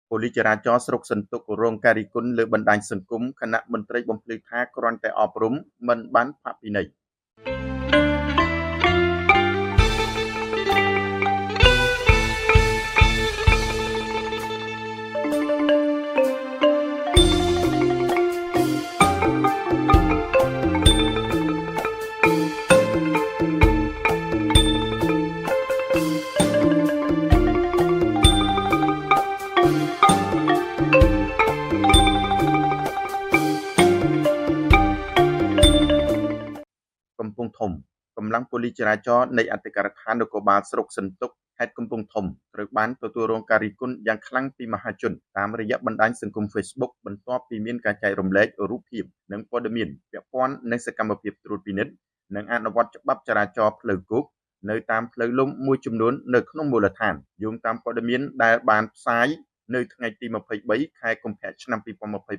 ប៉ូលីសចរាចរណ៍ស្រុកសន្ទុករងការរិះគន់លើបណ្ដាញសង្គមខណៈមន្ត្រីបំភ្លឺថាគ្រាន់តែអប់រំមិនបានផាកពិន័យកំពង់ធំកម្លាំងប៉ូលីសចរាចរណ៍នៃអធិការដ្ឋាននគរបាលស្រុកសន្ទុកខេត្តកំពង់ធំត្រូវបានទទួលរងការរិះគន់យ៉ាងខ្លាំងពីមហាជនតាមរយៈបណ្ដាញសង្គម Facebook បន្ទាប់ពីមានការចែករំលែករូបភាពនិងព័ត៌មានពាក់ព័ន្ធនឹងសកម្មភាពត្រួតពិនិត្យនិងអនុវត្តច្បាប់ចរាចរណ៍ផ្លូវគោកនៅតាមផ្លូវលំមួយចំនួននៅក្នុងមូលដ្ឋានយោងតាមព័ត៌មានដែលបានផ្សាយនៅថ្ងៃទី23ខែកុម្ភៈឆ្នាំ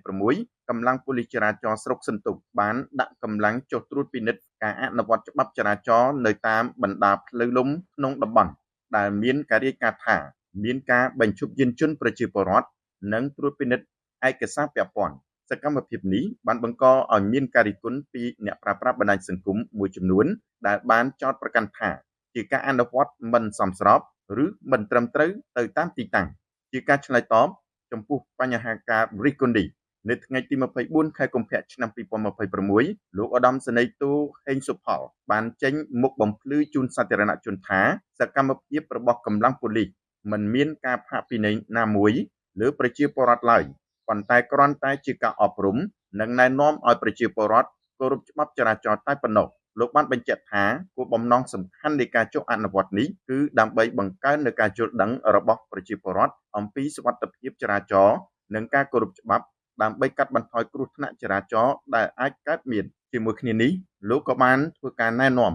2026កម្លាំងប៉ូលីសចរាចរណ៍ស្រុកសន្ទុកបានដាក់កម្លាំងចុះត្រួតពិនិត្យការអនុវត្តច្បាប់ចរាចរណ៍នៅតាមបណ្ដាផ្លូវលំក្នុងតំបន់ដែលមានការរាយការណ៍ថាមានការបញ្ឈប់យានយន្តប្រជាពលរដ្ឋនិងត្រួតពិនិត្យឯកសារពាក់ព័ន្ធសកម្មភាពនេះបានបង្កឲ្យមានការរិះគន់ពីអ្នកប្រើប្រាស់បណ្ដាញសង្គមមួយចំនួនដែលបានចោទប្រកាន់ថាជាការអនុវត្តមិនសមស្របឬមិនត្រឹមត្រូវទៅតាមទីតាំងជាការឆ្លើយតបចំពោះបញ្ហាការរិះគន់នេះនៅថ្ងៃទី24ខែកុម្ភៈឆ្នាំ2026លោកឧត្តមសេនីយ៍តូហេងសុផលបានចេញមុខបំភ្លឺជូនសាធារណជនថាសកម្មភាពរបស់កម្លាំងប៉ូលីសមិនមានការផាកពិន័យណាមួយលើប្រជាពលរដ្ឋឡើយប៉ុន្តែគ្រាន់តែជាការអប់រំនិងណែនាំឲ្យប្រជាពលរដ្ឋគោរពច្បាប់ចរាចរណ៍តែប៉ុណ្ណោះលោកបានបញ្ជាក់ថាគោលបំណងសំខាន់នៃការចុះអនុវត្តនេះគឺដើម្បីបង្កើននូវការយល់ដឹងរបស់ប្រជាពលរដ្ឋអំពីសុវត្ថិភាពចរាចរណ៍និងការគោរពច្បាប់ដើម្បីកាត់បន្ថយគ្រោះថ្នាក់ចរាចរណ៍ដែលអាចកើតមានជាមួយគ្នានេះលោកក៏បានធ្វើការណែនាំ